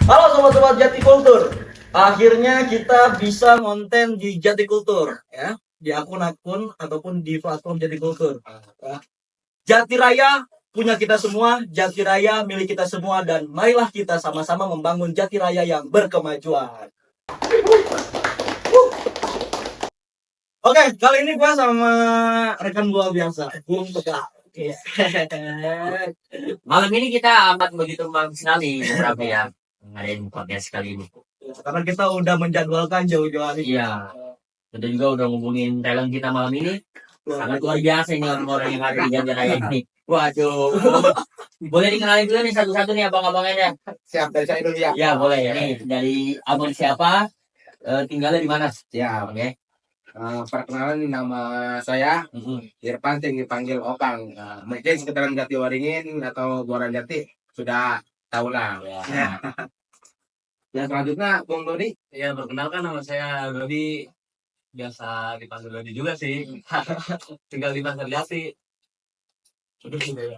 Halo sobat-sobat Jatikultur. Akhirnya kita bisa konten di Jatikultur ya, di akun-akun ataupun di platform Jatikultur. Ya. Jati Raya punya kita semua, Jati Raya milik kita semua, dan marilah kita sama-sama membangun Jati Raya yang berkemajuan. Oke, kali ini gue sama rekan gue biasa, Bung Tegal. Malam ini kita amat begitu sekali beberapa ya ngadain podcast kali ini. Karena kita udah menjadwalkan jauh-jauh hari. Iya. Kita juga udah ngubungin talent kita malam ini. Sangat luar biasa ini orang-orang yang ada di Jati Raya ini. Waduh. Boleh dikenalin dulu nih satu-satu nih abang-abangnya. Siap, dari saya dulu ya. Ya boleh. Nih dari abang siapa? Tinggalnya di mana? Siap. Oke. Perkenalan nama saya Irfan, dipanggil Opang. Mungkin sekitaran Jatiwaringin atau Muara Jati sudah tahu lah. Ya. Yang selanjutnya Bung Dodi. Ya, perkenalkan nama saya Dodi. Biasa dipanggil Dodi juga sih. Tinggal di Pasar Jati.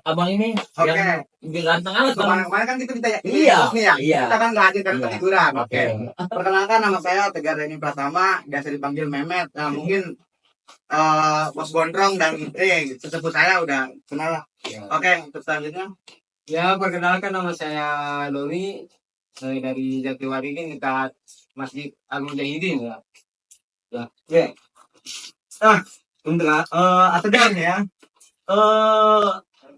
Abang ini Oke. yang ganteng amat bang. Kemarin kan kita ditanya. Iya. Nih ya. Iya. Kita kan nggak hadir dari Iya. penghiburan. Oke. Perkenalkan nama saya Tegar Reni Pratama. Biasa dipanggil Memet. Nah mungkin Bos Gondrong dan sesepuh saya udah kenal lah. Oke, untuk selanjutnya. Ya, perkenalkan nama saya Doni. Saya dari Jatiwaringin dekat Masjid Agung Jahidin ya. Oke. Untuk Tegar ya.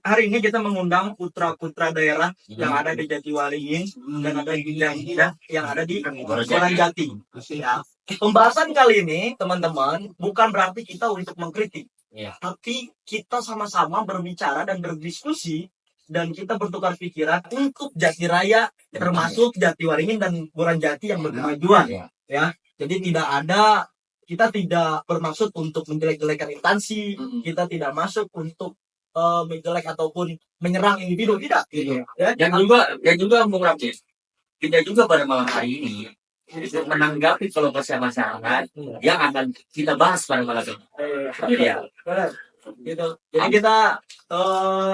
Hari ini kita mengundang putra-putra daerah yang ada di Jatiwaringin dan ada di yang ada di Muara Jati. Ya. Pembahasan kali ini, teman-teman, bukan berarti kita untuk mengkritik, Iya. tapi kita sama-sama berbicara dan berdiskusi dan kita bertukar pikiran untuk Jati Raya, termasuk Jatiwaringin dan Muara Jati yang berkemajuan. Iya. Ya, jadi kita tidak bermaksud untuk menjelek-jelekan instansi, kita tidak masuk untuk menjelek ataupun menyerang individu, tidak gitu ya. Dan juga Bung Rafi, kita juga pada malam hari ini untuk menanggapi keluh kesah masyarakat yang akan kita bahas pada malam ini. Iya. Gitu. Jadi kita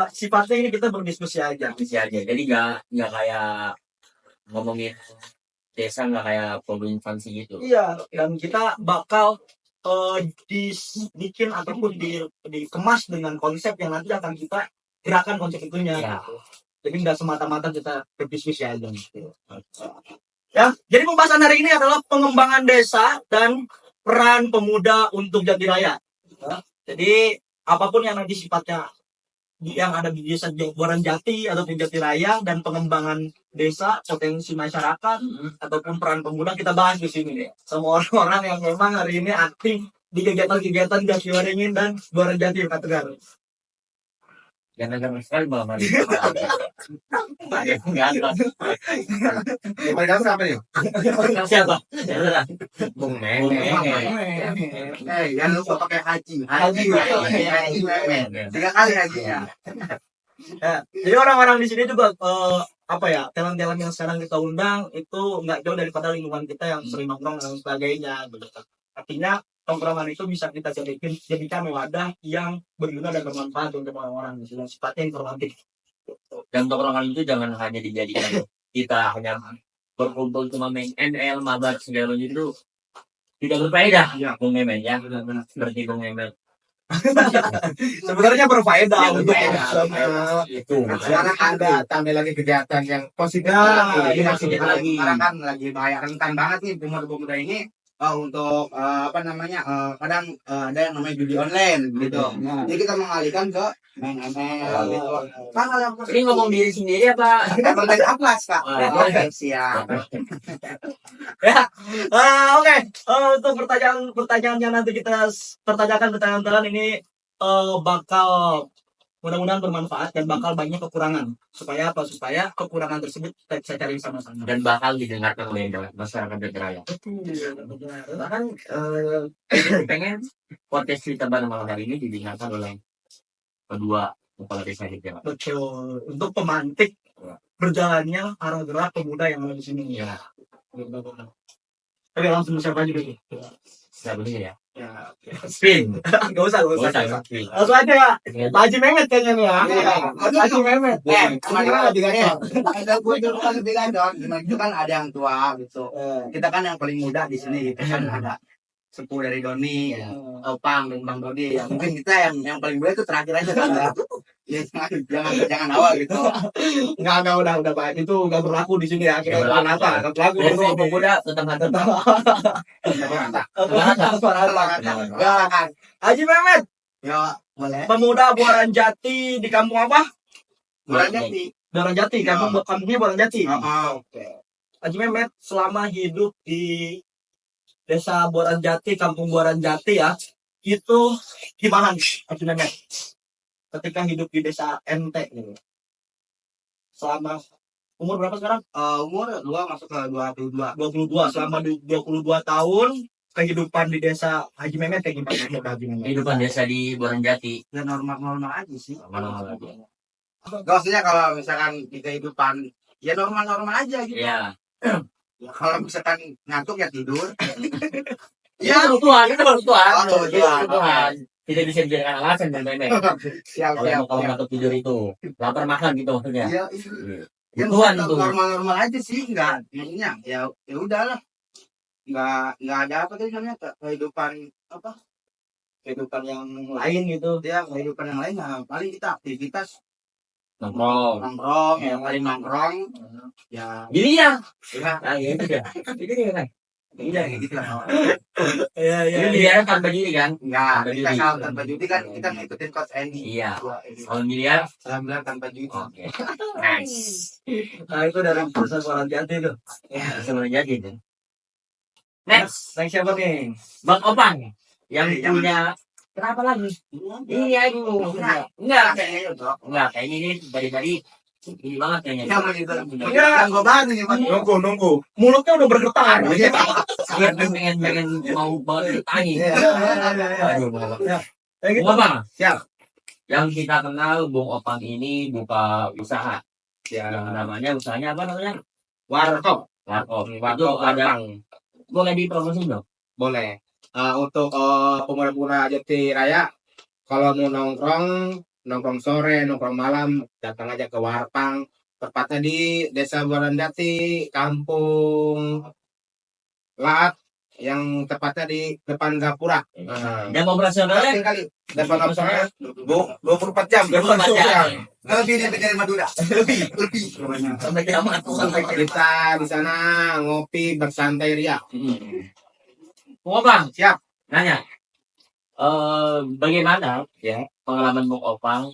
sifatnya ini kita berdiskusi aja. Bisa aja. Jadi nggak kayak ngomongin desa, nggak kayak problem infansi gitu. Iya, dan kita bakal dibikin ataupun dikemas dengan konsep yang nanti akan kita gerakan konsep itunya. Ya. Gitu. Jadi nggak semata-mata kita berdiskusi aja. Gitu. Ya, jadi pembahasan hari ini adalah pengembangan desa dan peran pemuda untuk Jati Raya. Ya, jadi apapun yang nanti sifatnya yang ada di desa Muara Jati ataupun Jati Raya dan pengembangan desa, potensi masyarakat ataupun peran pemuda kita bahas di sini. Semua orang-orang yang memang hari ini aktif di kegiatan-kegiatan Jatiwaringin dan Muara Jati Pak Tegar. Jangan sekali malam hari ini. Nggak ada. Mereka siapa nih? Siapa? Bung Bung jangan lupa pakai haji. Haji. Tiga kali hajinya. Ya, jadi orang-orang di sini juga talent-talent yang sekarang kita undang itu nggak jauh daripada lingkungan kita yang sering nongkrong dan sebagainya. Gitu. Artinya tongkrongan itu bisa kita jadikan wadah yang berguna dan bermanfaat untuk orang-orang yang sifatnya informatif. Dan tongkrongan itu jangan hanya dijadikan kita hanya berkumpul cuma main NL, mabar segala itu tidak berfaedah. Ya. Bung Emen ya. Seperti Bung Emen. Sebenarnya berfaedah untuk Itu. Sekarang ada tambah lagi kegiatan yang positif. Ini Ini masih masih lagi. sekarang kan lagi bahaya rentan banget nih pemuda-pemuda ini untuk kadang ada yang namanya judi online gitu. Jadi kita mengalihkan ke main ML gitu. Ini ngomong diri sendiri apa? Konten Atlas Kak. Oke. Siap. Ya, oke. Untuk pertanyaan yang nanti kita pertanyakan ke teman-teman ini bakal mudah-mudahan bermanfaat dan bakal banyak kekurangan. Supaya apa? Supaya kekurangan tersebut kita bisa cari sama-sama. Dan bakal didengarkan oleh masyarakat Jati Raya. Bahkan pengen podcast cerita pada malam hari ini didengarkan oleh kedua kepala desa Jati Raya. Betul. Untuk pemantik berjalannya arah gerak pemuda yang ada di sini. Ya. Oke, langsung siapa aja dulu. Siapa dulu ya? Ya, Spin. gak usah, gak usah. Gak usah, Spin. Langsung aja ya. Pak Haji Mehmet kayaknya nih ya. Iya. Pak Haji Mehmet. Sama dia lebih gacor. Ada gue dulu kan lebih gacor. Gimana itu kan ada yang tua gitu. Kita kan yang paling muda di sini gitu kan ada sepuh dari Doni, Opang dan Bang Dodi. Ya mungkin kita yang paling muda itu terakhir aja kan. Ya, jangan awal gitu. Enggak, udah baik. Itu enggak berlaku di sini ya. Kita Nggak enggak berlaku. Enggak berlaku. Jadi pemuda tetap tetap. Ya, Haji Mehmet, ya boleh. pemuda Buaran Jati di kampung apa? Bulan Jati. Buaran Jati, kampungnya Buaran Jati. Oke. Haji Mehmet selama hidup di Desa Buaran Jati, Kampung Buaran Jati ya, itu gimana nih, Haji Mehmet? Ketika hidup di desa NT gitu. Selama umur berapa sekarang? Umur gua masuk ke 22. 22. Selama 22 tahun kehidupan di desa Haji Mehmet kayak gimana menurut Haji Mehmet? Kehidupan desa di Buaran Jati. Ya normal-normal aja sih. Mana lagi? Maksudnya kalau misalkan di kehidupan ya normal-normal aja gitu. Iya. Ya, kalau misalkan ngantuk ya tidur. Ya, kebutuhan, itu kebutuhan. Oh, Kebutuhan. Tidak bisa dijadikan alasan dan lain-lain. Siap, siap, Kalau siap. ngantuk tidur itu lapar makan gitu maksudnya. Iya, ya Kebutuhan misalkan itu. normal-normal aja sih, enggak. Maksudnya ya udahlah. Enggak ada apa tadi namanya kehidupan apa? Kehidupan yang lain gitu. Ya kehidupan yang lain nah, paling kita aktivitas Nongkrong. yang paling nongkrong ya Biliar. ya Nah, ya itu dia. Itu dia kan. iya gitu lah. Iya, Ini biliar tanpa judi kan? Enggak, Tanpa kita judi. kalau tanpa judi kan kita ngikutin coach Andy. Iya. Dua ini. Kalau biliar, Saya bilang tanpa judi. oke. Nice. Nah, itu dari desa Buaran Jati tuh. Bisa menjadi itu. Next, Next siapa nih? Bang Opang yang Yang- punya kenapa lagi? Iya itu. Enggak, kayaknya ini dari ini banget kayaknya. Yang itu. Yang gue bahas nih, Mas. Nunggu. Mulutnya udah bergetar. Iya. Saya pengen mau banget ditanya. Aduh, Kayak gitu. Bung Opang, Siap. yang kita kenal Bung Opang ini buka usaha. Ya, Yang namanya usahanya apa namanya? warkop. Warkop. Itu Warkop ada Warpang. boleh dipromosi dong? Boleh. Untuk pemuda-pemuda Jati Raya, kalau mau nongkrong sore, nongkrong malam, datang aja ke Warpang. Tepatnya di Desa Buaran Jati, Kampung Laat, yang tepatnya di depan Gapura. Jam operasionalnya Kali depan Gapura, 24 jam. 24 jam. Lebih dari Madura. Lebih. Sampai kiamat. Kita di sana ngopi bersantai ria. Bung Opang, Siap. nanya. Bagaimana ya pengalaman Bung Opang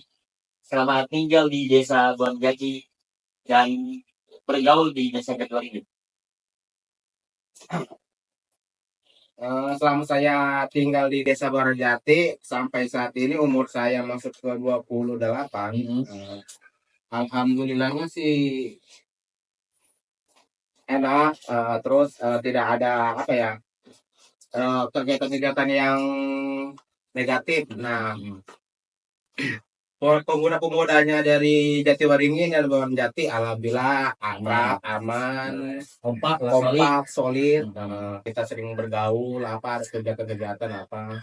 selama tinggal di desa Buaran Jati dan bergaul di desa Kedua ini? Selama saya tinggal di Desa Buaran Jati sampai saat ini umur saya masuk ke 28. Alhamdulillahnya sih enak, terus tidak ada apa ya kegiatan-kegiatan yang negatif. Nah, pemuda-pemudanya dari Jatiwaringin dan Buaran Jati alhamdulillah akrab, aman, Kompak, solid. kompak, solid. Kita sering bergaul apa, ada kegiatan-kegiatan apa.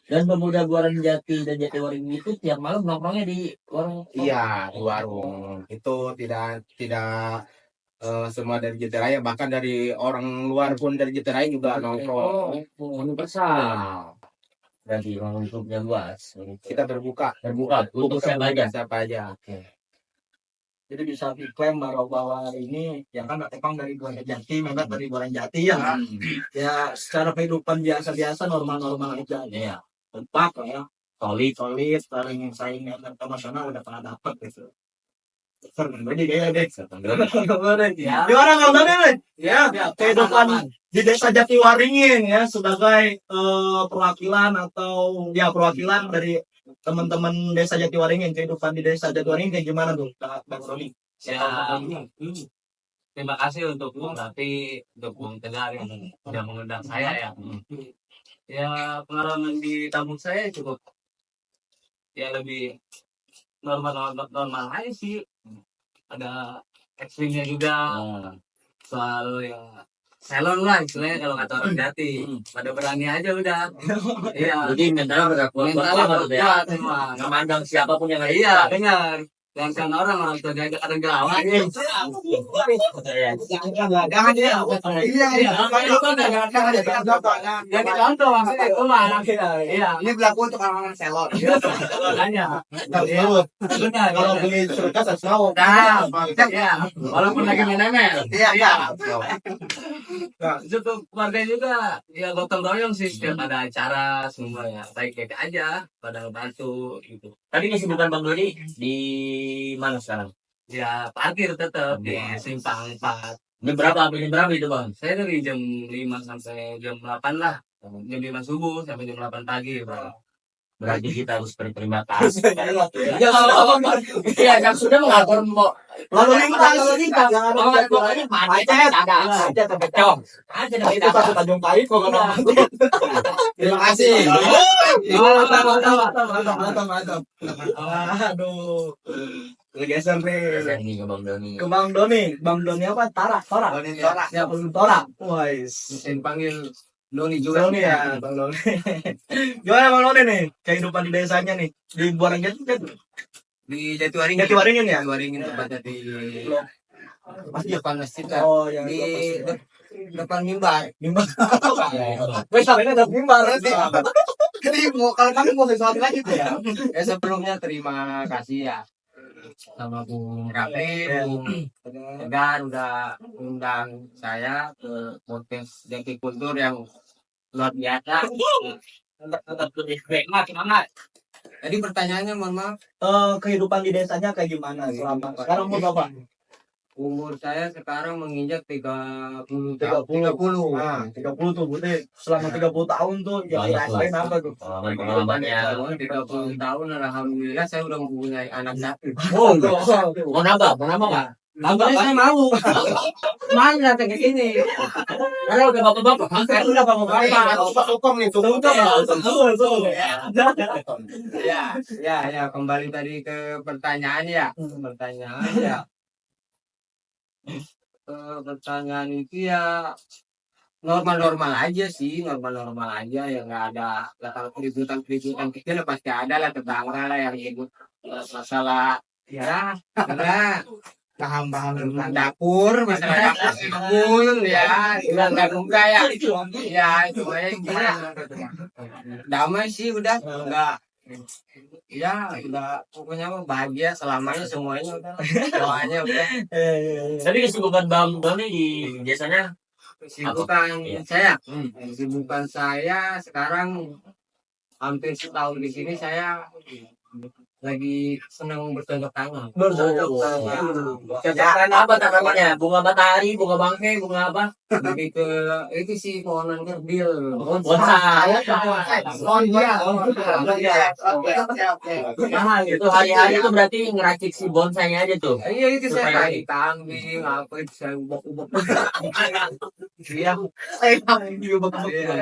Dan pemuda Buaran Jati dan Jatiwaringin itu tiap malam nongkrongnya di warung. Iya, di warung. Itu tidak semua dari Jatiraya, bahkan dari orang luar pun dari Jatiraya juga nongkrong. Universal. Berarti orang lingkupnya luas. Kita terbuka Untuk siapa aja. siapa aja. Jadi bisa diklaim bahwa ini yang kan Opang dari Buaran Jati, Mehmet dari Buaran Jati ya. Ya secara kehidupan biasa-biasa normal-normal aja. Iya. Kompak ya, Solid. saling internasional udah pernah dapat gitu. Keren banget kayaknya deh. Ya. Gimana Bang Dani nih? Ya, kehidupan di Desa Jatiwaringin ya sebagai perwakilan dari teman-teman Desa Jatiwaringin, kehidupan di Desa Jatiwaringin kayak gimana tuh, Bang Roni? Ya, terima kasih untuk Bung Rati, untuk Bung Tegar yang sudah mengundang saya ya. Ya, pengalaman di kampung saya cukup ya lebih normal aja sih. Ada ekstrimnya juga, soal ya salon lah istilahnya kalau kata orang Jati. Pada berani aja udah. Iya. Jadi mentalnya udah kuat Mentalnya banget ya. kuat semua. Nggak mandang siapapun yang ada. Iya, benar. Dan kan orang tua diajak ada gerawan. Jangan dia. Jadi contoh maksudnya itu mah. Iya. Ini berlaku untuk orang-orang salon. Makanya. Benar. Kalau beli surga 100 mau. Nah, iya. Walaupun lagi main ML. Iya. Nah, Itu tuh keluarga juga ya gotong royong sih setiap ada acara semuanya baik-baik aja pada bantu gitu. Tadi kesibukan Bang Doni di mana sekarang? Ya parkir tetap di simpang 4. Jam berapa? Jam berapa itu Bang? Saya dari jam 5 sampai jam 8 lah. Jam 5 subuh sampai jam 8 pagi, Bro. Berarti kita harus berterima kasih. ya kalau Iya, yang sudah mengatur mau lalu lintas. Jangan macet ada. Ada terpecah. Ada Itu satu Tanjung Pahit kok kan. Terima kasih. Mantap. Aduh. Geser nih. Ini ke Bang Doni. Ke Bang Doni. Bang Doni apa? Tora. Doni Tora. Ya, Bang Tora. Wais. Saya panggil Doni juga. Doni ya, Bang Doni. Gimana Bang Doni nih? Kehidupan di desanya nih. Di Buarangjati. Di Jatiwaringin. Jatiwaringin ya? Jatiwaringin tepatnya di Masih depan masjid. Oh, yang Di depan mimbar. Mimbar. Wes ini ada mimbar. Jadi kalau kami mau sesuatu lagi tuh ya. Sebelumnya terima kasih ya sama Bung Rafi, Bung Tegar udah undang saya ke podcast Jati Kultur yang luar biasa. Semangat. Tadi pertanyaannya mohon maaf. Kehidupan di desanya kayak gimana selama sekarang umur berapa? Umur saya sekarang menginjak 30 30. Nah, 30 tuh berarti selama 30 tahun tuh yang Banyak dirasain lah. apa tuh? Pengalamannya. 30 tahun alhamdulillah saya udah mempunyai anak satu. Oh, mau nambah nggak? Nambahnya saya mau. Mau datang ke sini. Karena udah bapak-bapak. Saya udah bapak-bapak. Hukum nih, hukum. Ya, kembali tadi ke pertanyaan ya. Pertanyaan itu ya normal-normal aja sih, normal-normal aja ya nggak ada keributan kecil pasti ada lah tetangga lah yang ribut masalah ya karena paham-paham tentang dapur masalah dapur ya nggak muka ya itu aja gimana damai sih udah nggak ya udah pokoknya mah bahagia selamanya semuanya udah doanya udah. Tapi kesibukan Bang Doni di biasanya Kesibukan saya sekarang hampir setahun di sini saya lagi senang bercocok tanam. Cocok apa tanamannya? Bunga matahari, bunga bangkai, bunga apa? Lebih ke itu sih pohonan kerdil. Bonsai. Itu hari-hari itu berarti ngeracik si bonsainya aja tuh. Iya itu saya Supaya- kayak kambing apa itu saya ubah-ubah. Iya.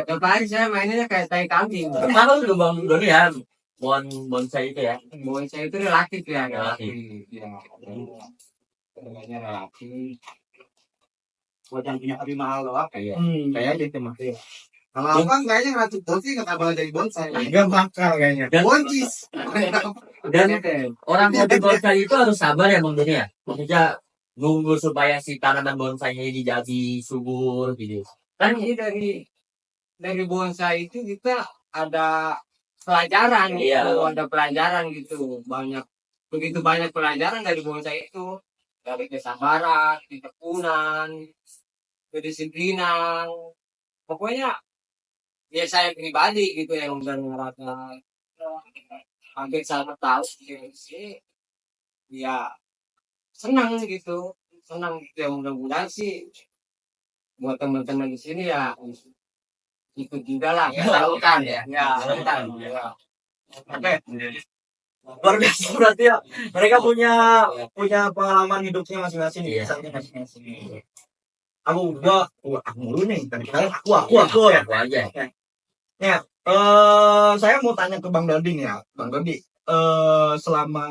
Kemarin saya mainnya kayak tai kambing. Kenapa tuh Bang Doni ya? Bonsai itu ya? Bonsai itu relatif ya, Relatif. Ya. Harganya relatif. Buat yang punya hati mahal doang. Iya. Kayaknya gitu mah. Kalau abang kayaknya ngeracik bonsai nggak bakal jadi bonsai. Nggak bakal kayaknya. Dan- Boncis. Dan orang hobi bonsai itu harus sabar ya Bang Doni ya? Maksudnya nunggu supaya si tanaman bonsainya ini jadi subur gitu. Kan ini dari bonsai itu kita ada pelajaran Iya. gitu, ada pelajaran gitu. Begitu banyak pelajaran dari bonsai itu. Dari kesabaran, ketekunan, kedisiplinan. Pokoknya ya saya pribadi gitu yang udah ngerasa hampir 1 tahun sih ya senang gitu ya mudah-mudahan sih buat teman-teman di sini ya ikut juga lah Ya, lakukan ya. lakukan. Oke. Luar biasa berarti ya. Mereka punya pengalaman hidupnya masing-masing. Iya. Desanya masing-masing. Aku mulu nih. Tadi kali aku ya. Aku aja. Saya mau tanya ke Bang Dodi nih ya. Bang Dodi, selama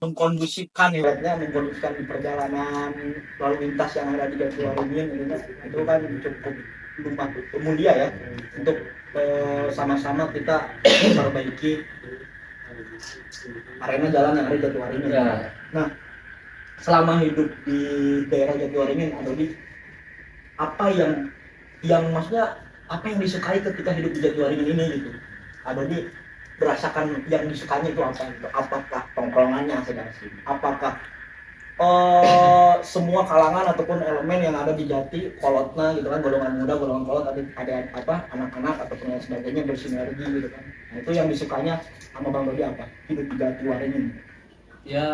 mengkondusifkan ibaratnya mengkondusifkan di perjalanan lalu lintas yang ada di Jatiwaringin gitu kan. Itu kan cukup mulia ya untuk sama-sama kita memperbaiki arena jalan yang ada di Jatiwaringin. Ya. Nah, selama hidup di daerah Jatiwaringin, Adodi, apa yang maksudnya apa yang disukai ketika hidup di Jatiwaringin ini gitu? Adodi berasakan yang disukainya itu apa? Apakah tongkrongannya sedang sini? Apakah semua kalangan ataupun elemen yang ada di Jati, kolotna gitu kan, golongan muda, golongan kolot, ada apa anak-anak ataupun yang sebagainya bersinergi gitu kan. Nah, itu yang disukainya sama Bang Dodi apa? Hidup di Jatiwaringin. Ya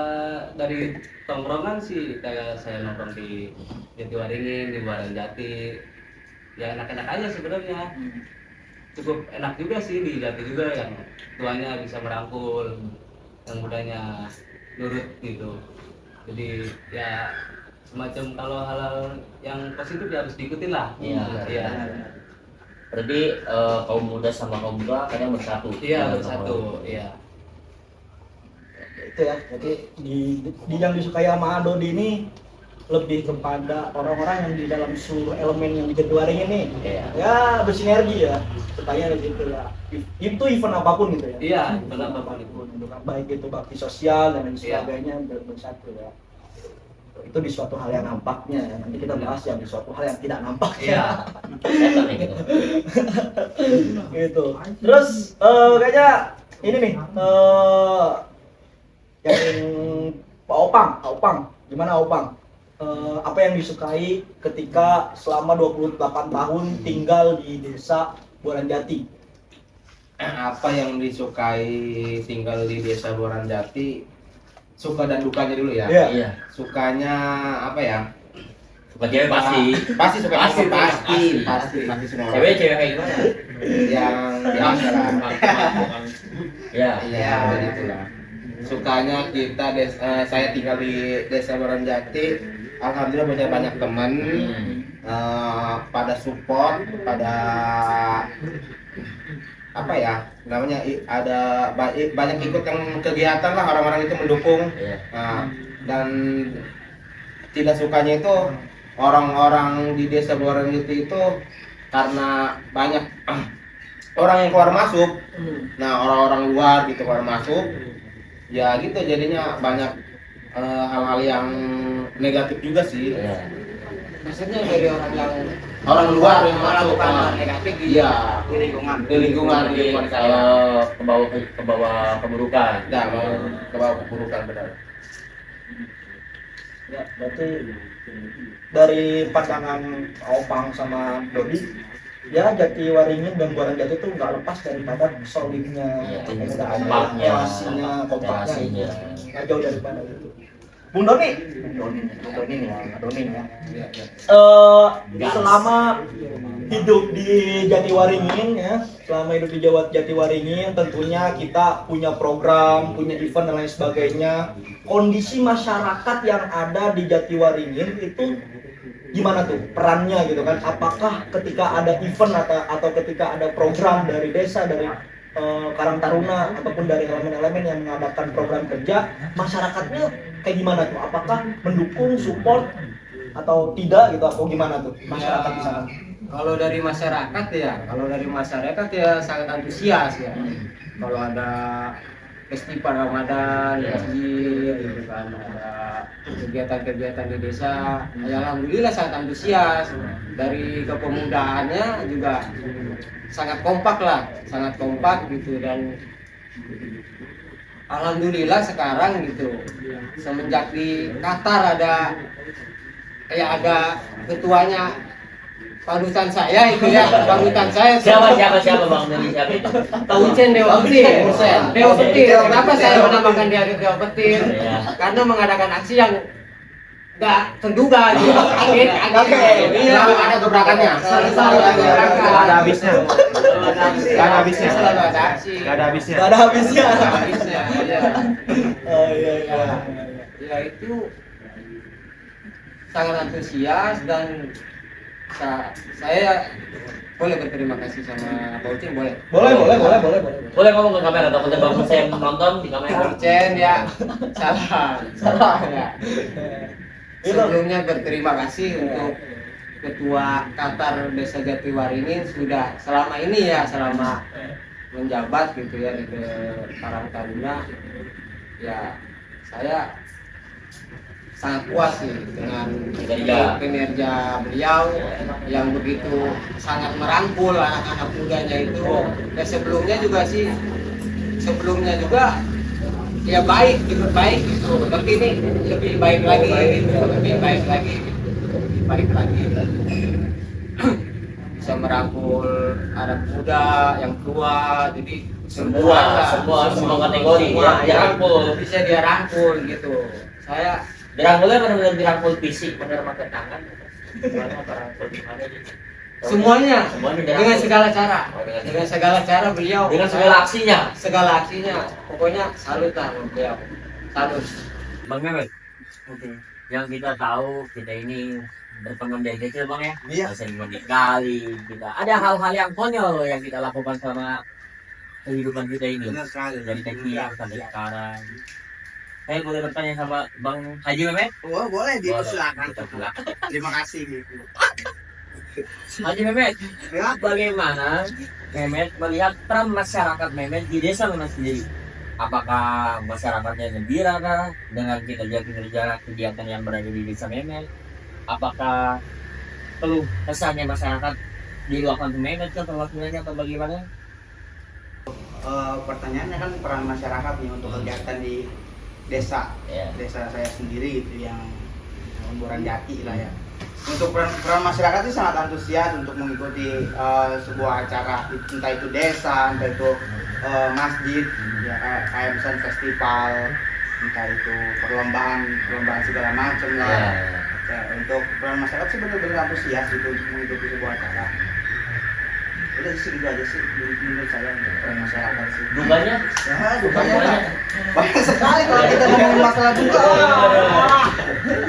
dari tongkrongan sih kayak saya nongkrong di Jatiwaringin, di Baran Jati, ya enak-enak aja sebenarnya. Cukup enak juga sih di Jati juga, yang tuanya bisa merangkul, yang mudanya nurut gitu. Jadi ya semacam kalau hal-hal yang positif ya harus diikutin lah. Iya. Berarti kaum muda sama kaum tua kadang bersatu. Iya, bersatu. Iya. Itu ya, jadi di yang disukai sama Adodi ini lebih kepada orang-orang yang di dalam seluruh elemen yang di Jatiwaringin ini ya bersinergi ya, supaya gitu ya, itu event apapun gitu ya. Iya, event apapun itu. Baik itu bakti sosial dan lain sebagainya bersatu ya. Itu di suatu hal yang nampaknya ya. Nanti kita bahas yang di suatu hal yang tidak nampak. Iya. Gitu. Terus kayaknya ini nih yang Pak Opang, gimana Opang? Apa yang disukai ketika selama 28 tahun tinggal di desa Boranjati? Apa yang disukai tinggal di desa Boranjati, suka dan dukanya dulu ya. Iya. Sukanya apa ya? Suka cewek pasti. Pasti suka Pasti. pasti semua. Cewek kayak gimana? Yang biasa lah. Ya. Iya, begitulah. Sukanya saya tinggal di desa Boranjati, alhamdulillah punya banyak teman, pada support, pada apa ya namanya, ada banyak ikut yang kegiatan lah, orang-orang itu mendukung. Dan tidak sukanya itu orang-orang di desa Boranjati itu karena banyak orang yang keluar masuk. Nah, orang-orang luar gitu keluar masuk, ya gitu jadinya banyak hal-hal yang negatif juga sih. Maksudnya dari Orang luar yang masuk negatif iya di lingkungan. di lingkungan saya. Ke bawah keburukan. Nah, mau ke bawah keburukan, benar. Ya, berarti dari pandangan Opang sama Dodi, ya Jatiwaringin dan Boranjati itu nggak lepas daripada solidnya kemudahan relasinya, kompaknya, nggak jauh daripada itu. Bung Doni ya. Selama hidup di Jatiwaringin ya, selama hidup di Jatiwaringin tentunya kita punya program, punya event dan lain sebagainya. Kondisi masyarakat yang ada di Jatiwaringin itu gimana tuh perannya gitu kan? Apakah ketika ada event atau ketika ada program dari desa, dari Karang Taruna ataupun dari elemen-elemen yang mengadakan program kerja, masyarakatnya kayak gimana tuh? Apakah mendukung, support atau tidak gitu, atau gimana tuh masyarakat di sana? Kalau dari masyarakat ya sangat antusias ya. Kalau ada festival Ramadan di masjid gitu kan, ada kegiatan-kegiatan di desa, ya alhamdulillah sangat antusias. Dari kepemudaannya juga sangat kompak gitu, dan alhamdulillah sekarang gitu semenjak di Qatar ada ketuanya panutan saya itu ya, Siapa Bang Doni, siapa itu? Taucen Dewa Petir. Kenapa saya menambahkan dia Dewa Petir? Karena mengadakan aksi yang nggak terduga gitu, kaget. Iya, ada gebrakannya. Selalu ada habisnya. Gak ada habisnya. Iya. Oh iya. Ya itu sangat antusias, dan saya boleh berterima kasih sama Pak Ucen, boleh. Boleh. Boleh ngomong ke kamera, takutnya Bang Hussein nonton di kamera. Pak Ucen ya, salah ya. Sebelumnya berterima kasih untuk Ketua Qatar Desa Jatiwaringin sudah selama menjabat gitu ya di Karang Taruna. Ya saya sangat puas sih dengan kinerja beliau yang begitu sangat merangkul anak-anak mudanya itu. Dan sebelumnya juga ya baik gitu, tapi ini lebih baik lagi bisa merangkul anak muda yang tua, jadi semua kategori semua ya, dirangkul. bisa dia rangkul gitu. Saya Dirangkulnya benar-benar dirangkul fisik, benar pakai tangan. Gimana dirangkul gimana gitu. semuanya dirangkul. dengan segala cara, Oh, dengan segala cara beliau, dengan segala aksinya. pokoknya salut lah sama beliau, salut. Bang Mehmet, yang kita tahu kita ini berkembang dari kecil Bang ya. Iya. Sering menikali kita. Ada hal-hal yang konyol yang kita lakukan sama kehidupan kita ini. Benar sekali. Dari kecil sampai sekarang. Saya boleh bertanya sama Bang Haji Mehmet? Wah, boleh dipersilakan. Kita silakan. Terima kasih gitu. Haji Mehmet, Ya. bagaimana Mehmet melihat peran masyarakat Mehmet di desa Mehmet sendiri? Apakah masyarakatnya gembira kah dengan kinerja kegiatan yang berada di desa Mehmet? Apakah keluh kesahnya masyarakat diluapkan ke Mehmet ke perwakilannya atau bagaimana? Pertanyaannya kan peran masyarakat nih untuk kegiatan di desa Ya. saya sendiri itu yang Boran Jati lah ya. Untuk peran masyarakat itu sangat antusias untuk mengikuti sebuah acara, entah itu desa, entah itu masjid, ya kayak misalnya festival, entah itu perlombaan segala macam lah. Ya, untuk peran masyarakat sih benar-benar antusias gitu untuk mengikuti sebuah acara. Udah sih gitu aja sih menurut saya untuk peran masyarakat sih. Dukanya? Ya, dukanya banyak sekali kalau kita ngomongin masalah duka.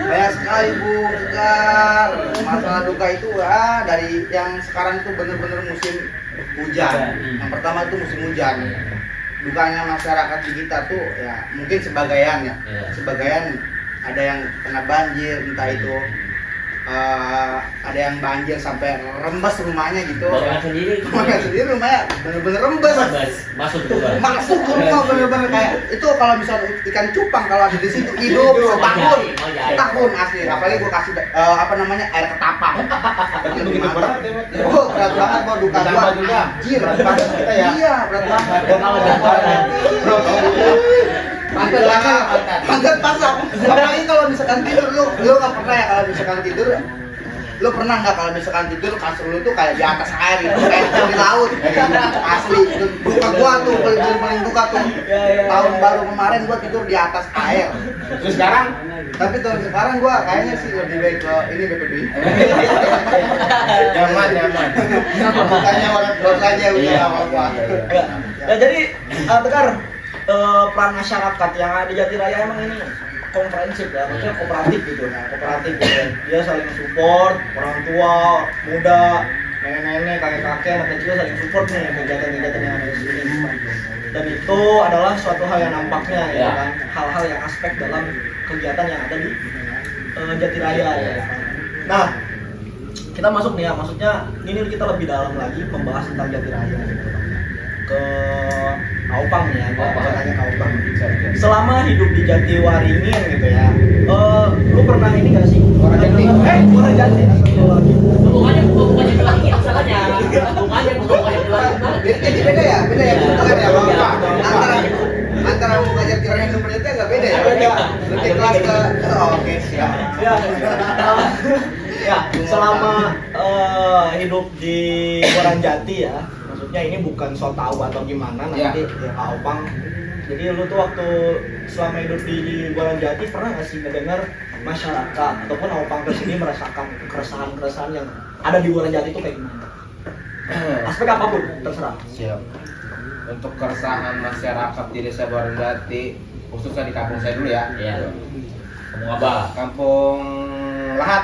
Banyak sekali Bu, Gar. Masalah duka itu dari yang sekarang itu benar-benar musim hujan. Yang pertama itu musim hujan. Dukanya masyarakat di kita tuh ya mungkin sebagian ya. Sebagian ada yang kena banjir, entah itu ada yang banjir sampai rembes rumahnya gitu. Bang sendiri? Rumahnya sendiri rumahnya bener-bener rembes. Masuk ke rumah. Masuk ke rumah bener-bener kayak itu kalau misalnya ikan cupang kalau ada di situ hidup setahun asli. Apalagi gua kasih air ketapang. Begitu berat ya, Mat? Oh, berat banget gua duka gua. juga. Anjir, Berat banget kita ya. Iya, berat banget. Pantat pasang. Apalagi kalau misalkan tidur lu nggak pernah ya kalau misalkan tidur. Lu pernah nggak kalau misalkan tidur kasur lu tuh kayak di atas air gitu, kayak di laut. Asli, duka gua tuh paling duka tuh. Tahun baru kemarin gua tidur di atas air. Terus sekarang Tapi tahun sekarang gua kayaknya sih lebih baik ke ini BPBI. nyaman. Bukannya orang terus aja udah Iya, nggak apa-apa. Ya jadi Tegar, peran masyarakat yang ada di Jatiraya emang ini komprehensif ya, maksudnya kooperatif gitu ya. Dia saling support, orang tua, muda, nenek-nenek, kakek-kakek, anak kecil saling support nih kegiatan-kegiatan yang ada di sini. Dan itu adalah suatu hal yang nampaknya ya kan, hal-hal yang aspek dalam kegiatan yang ada di Jatiraya ya kan. Nah, kita masuk nih ya, maksudnya ini kita lebih dalam lagi membahas tentang Jatiraya gitu kan. Ke Aupang nih ya, gua tanya ke Aupang. Selama hidup di Jatiwaringin gitu ya, lu pernah ini gak sih? Orang Jati. Orang Jati. Bukannya lagi masalahnya. Bukannya lagi. Jadi beda ya bukan ya Bapak. Antara muka Jatiraya yang seperti itu agak beda ya. Lebih kelas ke oke siap. Ya, selama hidup di Waranjati ya, maksudnya ini bukan so tahu atau gimana nanti ya Pak Opang. Jadi lu tuh waktu selama hidup di Waranjati pernah nggak sih mendengar masyarakat ataupun Opang sendiri merasakan keresahan yang ada di Waranjati itu kayak gimana? Aspek apapun terserah. Siap. Untuk keresahan masyarakat di Desa Waranjati, khususnya di kampung saya dulu ya. Iya. Kamu apa? Kampung Lahat.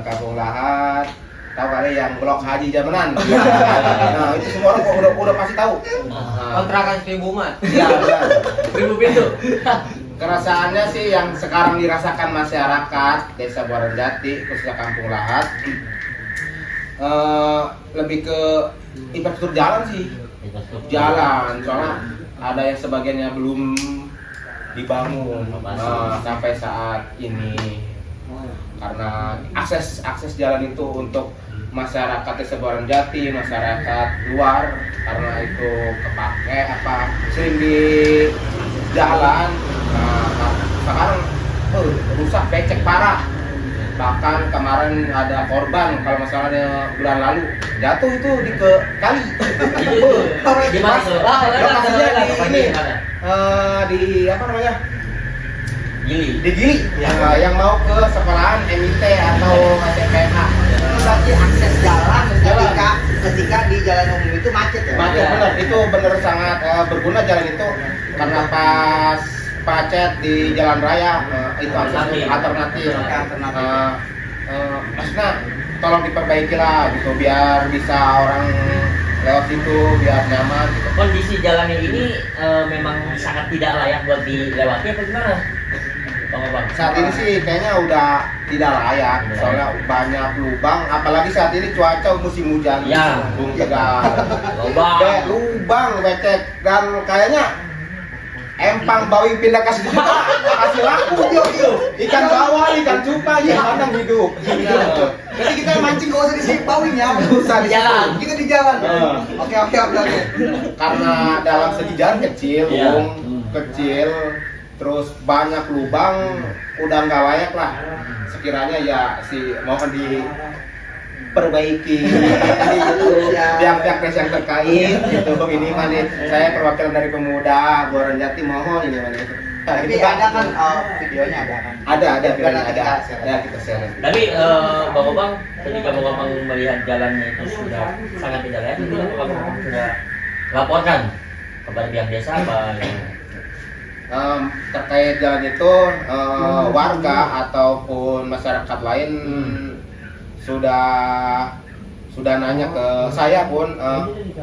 Kampung Lahat tahu kali yang blok haji zamanan. Nah, itu semua orang udah pasti tahu. Kontrakan 1000 mat. Iya, benar. 1000 pintu. Kerasaannya sih yang sekarang dirasakan masyarakat Desa Buaranjati khususnya Kampung Lahat lebih ke infrastruktur jalan sih. Jalan, soalnya ada yang sebagiannya belum dibangun sampai saat ini karena akses jalan itu untuk masyarakat Desa Buaranjati, masyarakat luar karena itu kepake sering di jalan. Nah, sekarang rusak becek parah. Bahkan kemarin ada korban kalau masalahnya bulan lalu jatuh itu di ke kali. Di mana tuh? Lokasinya di ini di apa namanya? Gili. Di Gili yang mau ke sekolahan MIT atau SMPH. Berarti akses jalan ketika di jalan umum itu macet ya? Macet benar, itu benar sangat berguna jalan itu karena pas macet di jalan raya itu akses alternatif. Maksudnya tolong diperbaiki lah gitu biar bisa orang lewat situ biar nyaman gitu. Kondisi jalannya ini memang sangat tidak layak buat dilewati apa gimana? Bang. Saat ini sih kayaknya udah tidak layak soalnya banyak lubang apalagi saat ini cuaca musim hujan. Ya. Bung Tegar. Lubang. Becek dan kayaknya empang bawing pindah ke situ kasih laku ikan bawal ikan cupang yang pandang hidup. Jadi kita mancing gak usah di bawing ya. Usah di jalan. Kita di jalan. Oke. Karena dalam segi jalan kecil, Iya. Bung, kecil, terus banyak lubang, udah nggak layak lah. Sekiranya ya mohon diperbaiki gitu. Pihak-pihak desa yang terkait gitu. Ini mana saya perwakilan dari pemuda Buaranjati mohon ini mana. Tapi ada kan videonya ada kan? Ada videonya Nanti ada. kita share. Ya kita share. Tapi Bang, ketika Bang melihat jalannya itu sudah sangat tidak layak, itu apakah Bang sudah laporkan kepada pihak desa apa? Terkait jalan itu warga ataupun masyarakat lain sudah nanya ke saya pun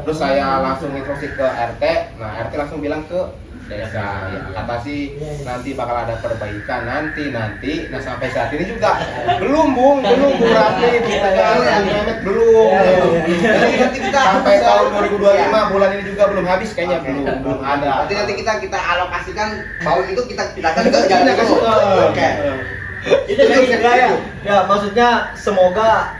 terus saya langsung instruksi ke RT. Nah RT langsung bilang ke desa ya, kata sih nanti bakal ada perbaikan nanti. Nah sampai saat ini juga belum Rafi belum. Nanti kita Sampai tahun 2025 bulan ini juga belum habis kayaknya belum ada. Nanti kita alokasikan bawang itu kita pindahkan ke jalan itu. Oke. Itu ya, maksudnya semoga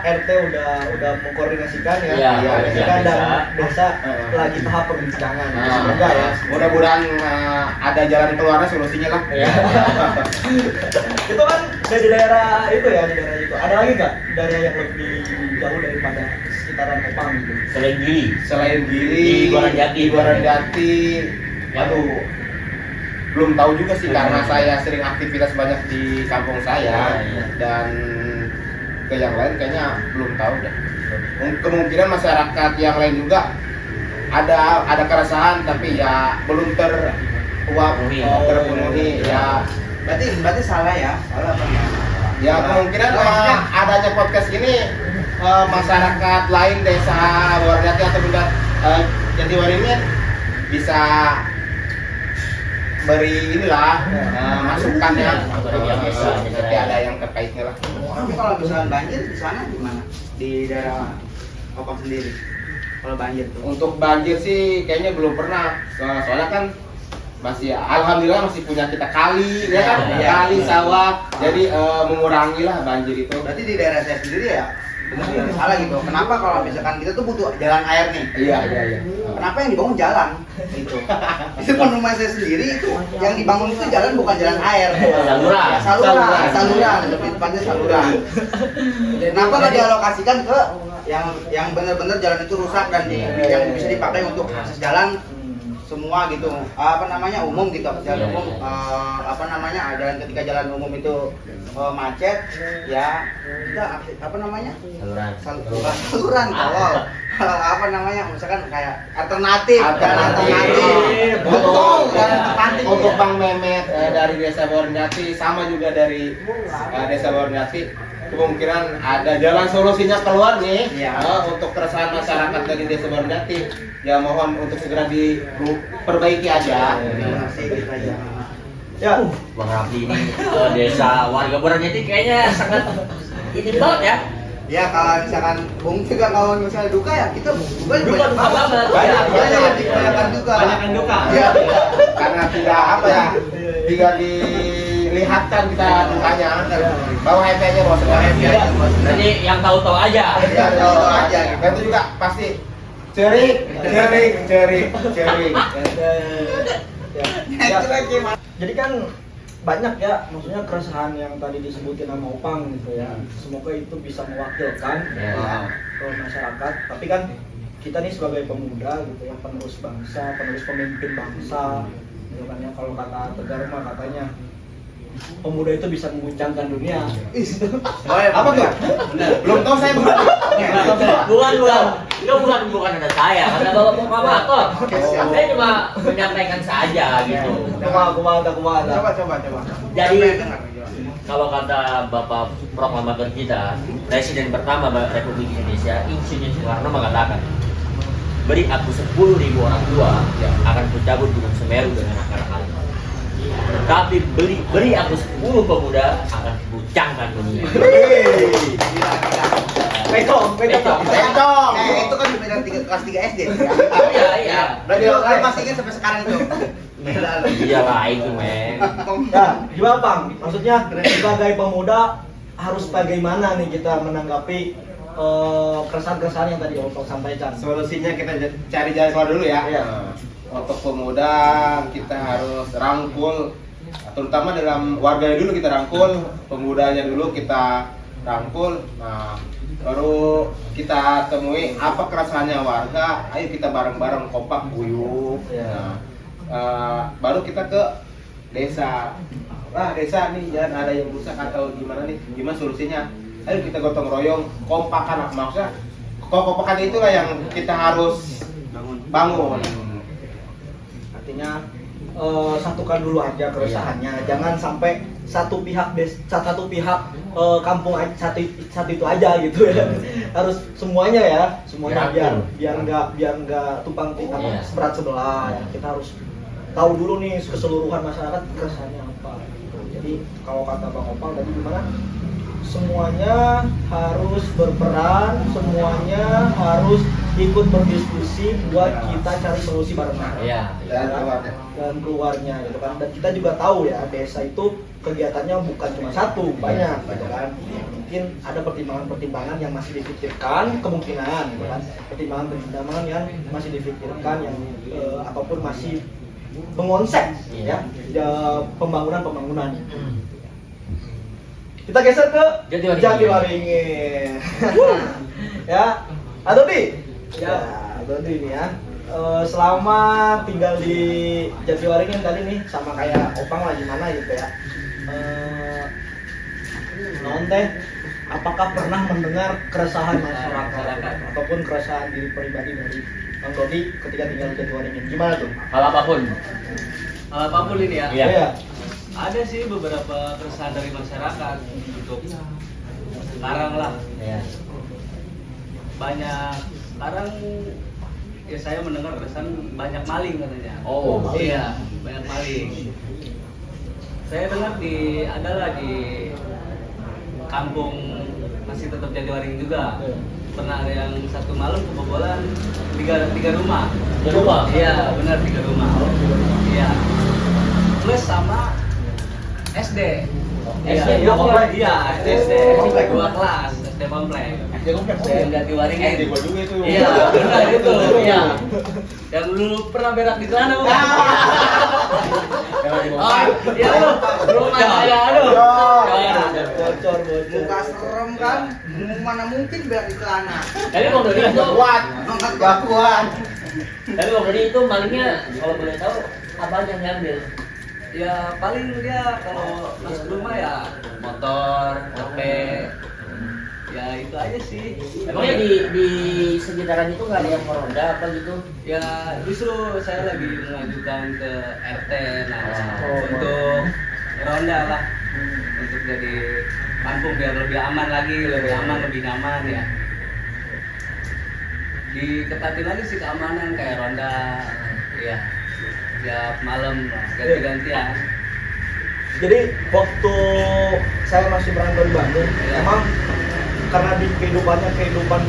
RT udah mengkoordinasikan ya, Iya, dan desa lagi tahap perbincangan. Semoga ya. Mudah-mudahan ada jalan keluarnya solusinya lah. Itu kan dari daerah itu ya, di daerah itu. Ada lagi nggak daerah yang lebih jauh daripada sekitaran Opang gitu? Selain Gili, Di Buaranjati. Waduh, belum tahu juga sih karena saya sering aktivitas banyak di kampung saya dan ke yang lain kayaknya belum tahu deh. Kemungkinan masyarakat yang lain juga ada keresahan tapi ya belum terpenuhi ya. Berarti salah apa ya? Ya kemungkinan adanya podcast ini masyarakat lain desa Buaranjati atau Jatiwaringin bisa beri inilah masukan ya. Nanti ada yang terkaitnya lah. Tapi kalau misalkan banjir di sana gimana? Di daerah Opang sendiri. Kalau banjir tuh. Untuk banjir sih kayaknya belum pernah. Soalnya kan masih alhamdulillah masih punya kita kali ya kan, kali sawah. Jadi mengurangi lah banjir itu. Berarti di daerah saya sendiri ya benar salah gitu. Kenapa kalau misalkan kita tuh butuh jalan air nih? Iya. Kenapa yang dibangun jalan gitu? Itu pun rumah saya sendiri itu yang dibangun itu jalan bukan jalan air. Saluran, lebih tepatnya saluran. Kenapa nggak dialokasikan ke yang benar-benar jalan itu rusak dan yang bisa dipakai untuk akses jalan semua gitu, umum gitu, jalan umum, jalan ketika jalan umum itu macet ya kita saluran kalau misalkan kayak alternatif betul untuk Bang Mehmet dari Desa Buaranjati sama juga dari Desa Buaranjati kemungkinan ada jalan solusinya keluar nih Iya. untuk keresahan masyarakat dari Desa Barandati. Ya mohon untuk segera diperbaiki aja. Ya, Bang Rafli ini desa warga Barandati kayaknya sangat ini banget ya. Ya kalau misalkan Bung juga kalau misalnya duka ya kita Duka banget. Banyak duka. banyakkan duka. Iya. Karena tidak apa ya, tidak dilihatkan kita dukanya. Bawa happy aja bos, bawa happy aja bos. Jadi yang tahu-tahu aja. Ya tahu aja. Dan itu juga pasti cerik. Ya. Jadi kan banyak ya, maksudnya keresahan yang tadi disebutin sama Opang gitu ya. Semoga itu bisa mewakilkan Ya. ke masyarakat. Tapi kan kita nih sebagai pemuda gitu ya, penerus bangsa, penerus pemimpin bangsa. Gitu kan ya, kalau kata Tegar mah katanya pemuda itu bisa mengguncangkan dunia. Apa tuh? Belum tahu saya bukan. Bukan. Itu bukan ada saya, kata Bapak Proklamator. Saya cuma menyampaikan saja gitu. Kumaha. Coba. Jadi kalau kata Bapak Proklamator kita, Presiden pertama Republik Indonesia, Insinyur Soekarno mengatakan, beri aku 10.000 orang tua akan kucabut Gunung Semeru dengan akar-akarnya. Tapi beri aku 10 pemuda akan kuguncangkan dunia. Pecong. Bencong. Itu kan beda kelas 3 SD. Iya. Lu masih ingat sampai sekarang itu. Iyalah itu men. Ya, gimana Bang? Maksudnya sebagai pemuda harus bagaimana nih kita menanggapi keresahan-keresahan yang tadi Opang sampaikan? Solusinya kita cari jalan keluar dulu ya. Iya. Untuk pemuda kita harus rangkul, terutama dalam warganya dulu kita rangkul, pemudanya dulu kita rangkul. Nah, baru kita temui apa keresahannya warga. Ayo kita bareng-bareng kompak guyup. Iya. Nah, baru kita ke desa. Wah desa nih jangan ada yang rusak atau gimana nih? Gimana solusinya? Ayo kita gotong royong, kompakan maksudnya. Kompakan itulah yang kita harus bangun. Artinya satukan dulu aja keresahannya, jangan sampai satu pihak kampung aja, satu itu aja gitu ya. Harus semuanya ya, semuanya biar nggak tumpang tindih Iya. seberat sebelah ya. Kita harus tahu dulu nih keseluruhan masyarakat keresahannya apa. Jadi kalau kata Bang Opang tadi gimana? Semuanya harus berperan, semuanya harus ikut berdiskusi buat kita cari solusi bareng-bareng. Iya. Dan keluarnya gitu kan. Dan kita juga tahu ya, desa itu kegiatannya bukan cuma satu, banyak gitu kan. Mungkin ada pertimbangan-pertimbangan yang masih dipikirkan, kemungkinan gitu kan. Pertimbangan-pertimbangan yang masih dipikirkan yang ataupun masih mengonsep ya pembangunan. Kita geser ke Jatiwaringin. Ya, Adodi. Ya, Adodi ini ya. Selama tinggal di Jatiwaringin tadi nih sama kayak Opang lah gimana gitu ya. Non teh, apakah pernah mendengar keresahan masyarakat ataupun keresahan diri pribadi dari Bang Dodi ketika tinggal di Jatiwaringin? Gimana tuh? Hal apapun. Apapun ini ya. Iya. Ada sih beberapa keresahan dari masyarakat untuk sekarang lah. Iya. Banyak sekarang ya saya mendengar keresahan banyak maling katanya. Oh, iya, banyak maling. Saya dengar adalah di kampung masih tetap Jatiwaringin juga. Pernah ada yang satu malam kebobolan tiga rumah. 3 rumah? Iya, benar 3 rumah. Iya. Plus sama SD. SD Iya, komplek? Iya, SD. Komplek. 2 kelas, SD komplek. Saya Jatiwaringin. gua juga itu. Iya, benar itu. Iya. Yang dulu pernah berak di celana bukan? Oh, iya lu saya aduh. Bocor. Muka serem kan? Mana mungkin berak di celana. Tapi Bang Dodi itu Gak kuat. Tapi Bang Dodi itu malingnya kalau boleh tahu apa aja yang diambil? Ya paling dia kalau masuk rumah ya motor, HP. Ya itu aja sih. Emangnya di sekitaran itu nggak ada yang meronda apa gitu? Ya justru saya lagi mengajukan ke RT nah Oh. untuk ronda lah untuk jadi kampung biar lebih aman lagi, lebih aman, lebih nyaman ya. Diketatin lagi sih keamanan kayak ronda, ya, tiap malam lah, ganti-gantian. Jadi waktu saya masih merantau di Bandung, emang karena di kehidupan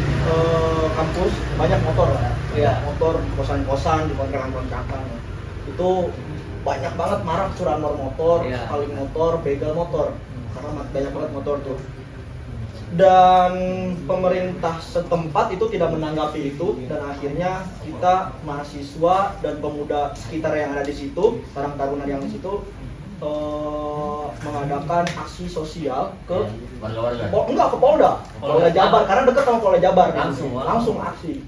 kampus banyak motor lah, ya. Motor kosan-kosan di kontrakan-kontrakan itu banyak banget marak curanmor motor, paling motor, begal motor, karena banyak banget motor tuh. Dan pemerintah setempat itu tidak menanggapi itu, dan akhirnya kita mahasiswa dan pemuda sekitar yang ada di situ, Karang Taruna yang di situ mengadakan aksi sosial ke warga-warga. enggak ke Polda Jabar, karena dekat sama Polda Jabar. Langsung aksi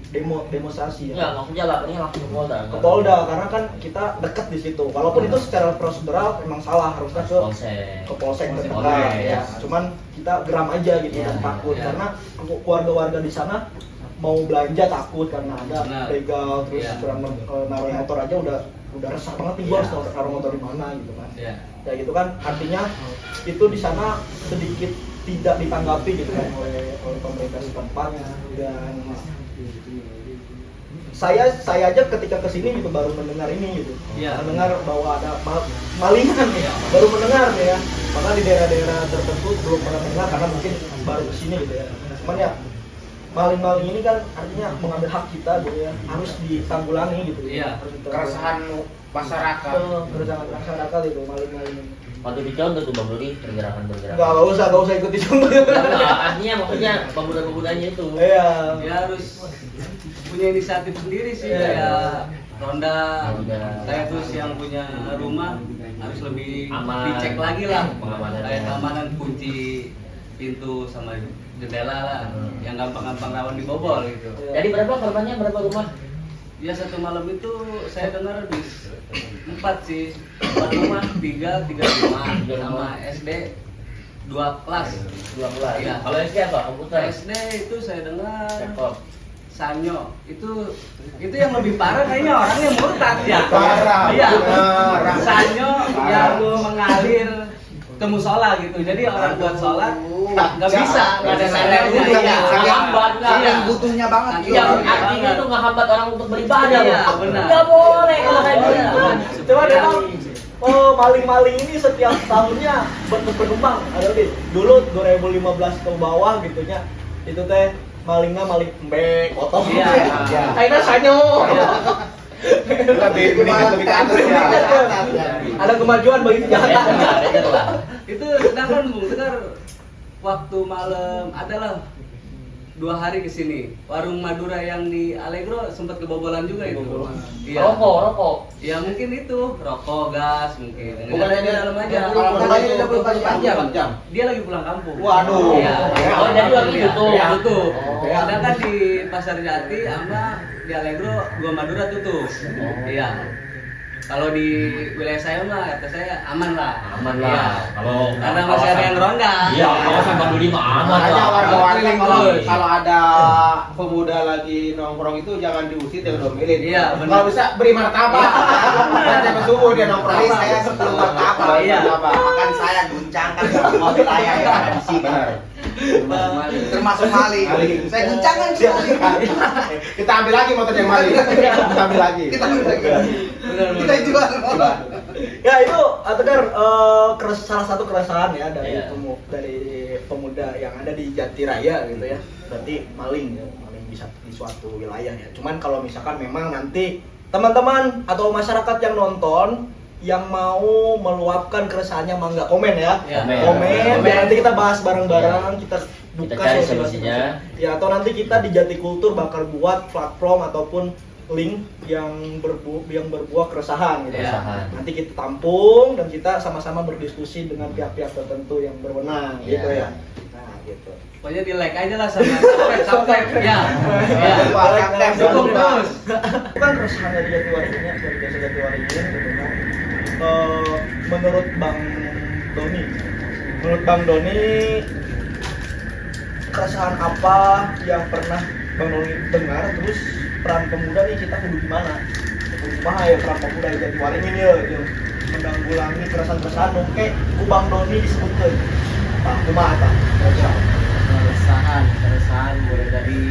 demonstrasi ya. Ya, maksudnya lapornya langsung ke Ke Polda, karena kan kita dekat di situ. Walaupun itu secara prosedural memang salah, harusnya ke Polsek terdekat ya. Cuman kita geram aja gitu, dan takut karena warga-warga di sana mau belanja takut karena ada begal, terus curang naruh motor aja udah resah banget nih, gua harus naruh motor di mana gitu kan. Ya gitu kan, artinya itu di sana sedikit tidak ditanggapi gitu kan oleh pemerintah setempat. Dan saya aja ketika kesini gitu baru mendengar ini gitu, mendengar bahwa ada malingan ya, baru mendengar ya. Maka di daerah-daerah tertentu belum pernah mendengar karena mungkin baru kesini gitu ya. Cuman ya maling-maling ini kan artinya mengambil hak kita gitu ya, harus ditanggulangi gitu. Keresahan masyarakat. Keresahan masyarakat itu maling-maling ini. Waktu dicontoh tuh Bang Dodi pergerakan-pergerakan. Enggak usah ikuti contoh. Artinya maksudnya pemuda-pemudanya itu. Iya. Dia harus punya inisiatif sendiri sih, kayak ronda. Saya terus yang punya rumah harus lebih dicek lagi lah, kayak keamanan kunci pintu sama jendela lah, yang gampang-gampang rawan dibobol gitu. Jadi berapa korbannya, berapa rumah? Ya satu malam itu saya dengar di 4 sih, 4 rumah, 3 rumah sama SD 2 kelas. 2 kelas. Iya. Kalau SD apa? Komputer. SD itu saya dengar Laptop. Sanyo itu yang lebih parah kayaknya orangnya murtad ya. Parah. Iya. Benar. Sanyo yang mengalir ke musola gitu. Jadi orang buat sholat nggak bisa, nggak ada sadarnya. Iya. Hambat lah. Yang butuhnya banget Iya, artinya tuh nggak hambat orang untuk beribadah Iya, loh. benar. Nggak boleh kalau kayak gitu. Cuma memang maling-maling ini setiap tahunnya berkembang. Ada nih, dulu 2015 ke bawah gitunya, itu teh malingnya maling embek, otong. Iya. Akhirnya sanyo. Lebih ke atas ya. Ada kemajuan bagi kejahatan. Itu sedangkan Bung Tegar waktu malam adalah 2 hari kesini, warung Madura yang di Allegro sempat kebobolan juga itu. Iya. Rokok. Ya mungkin itu rokok, gas mungkin. Bukan Di dia dalam aja. kalau katanya dia belum jam. Dia lagi pulang kampung. Waduh. Iya. Oh, jadi waktu tutup. Tutup. Oh. Sedangkan di Pasar Jati sama di Allegro 2 Madura tutup. Iya. Kalau di wilayah saya mah kata saya aman lah. Iya. Kalau Karena masih ada yang ronda. Iya, kawasan Bang Dodi mah aman Makanya lah. warga-warga Terus. kalau ada pemuda lagi nongkrong itu jangan diusir, jangan domelin. Iya, benar. Kalau bisa beri martabak. Nanti subuh dia nongkrong. Tadi saya sebelum martabak. Iya. Bahkan saya guncangkan semua wilayah yang ada di sini. Benar. Termasuk maling. Saya guncangkan semua. Kita ambil lagi motor yang maling. Kita ambil lagi. Kita ambil lagi. Kita jual. Ya itu Tegar, salah satu keresahan ya dari Iya. dari pemuda yang ada di Jati Raya gitu ya. Berarti maling bisa di suatu wilayah ya. Cuman kalau misalkan memang nanti teman-teman atau masyarakat yang nonton yang mau meluapkan keresahannya, mangga komen ya. Iya. Komen, biar nanti kita bahas bareng-bareng, kita buka cari solusi solusinya. ya, atau nanti kita di Jati Kultur bakal buat platform ataupun link yang berbuah keresahan gitu. Keresahan. Nanti kita tampung dan kita sama-sama berdiskusi dengan pihak-pihak tertentu yang berwenang gitu ya. Nah, gitu. Pokoknya di like aja lah sama subscribe. Ya. Ya. Dukung terus. Itu kan keresahan dari Jatiwaringin, dari desa Jatiwaringin gitu kan. Menurut Bang Doni, keresahan apa yang pernah Bang Doni dengar, terus peran pemuda nih kita kudu gimana? Kudu gimana ya peran pemuda di Jatiwaringin ya gitu. Menanggulangi keresahan-keresahan oke, ku Bang Doni disebutkeun. Kumaha. keresahan mulai dari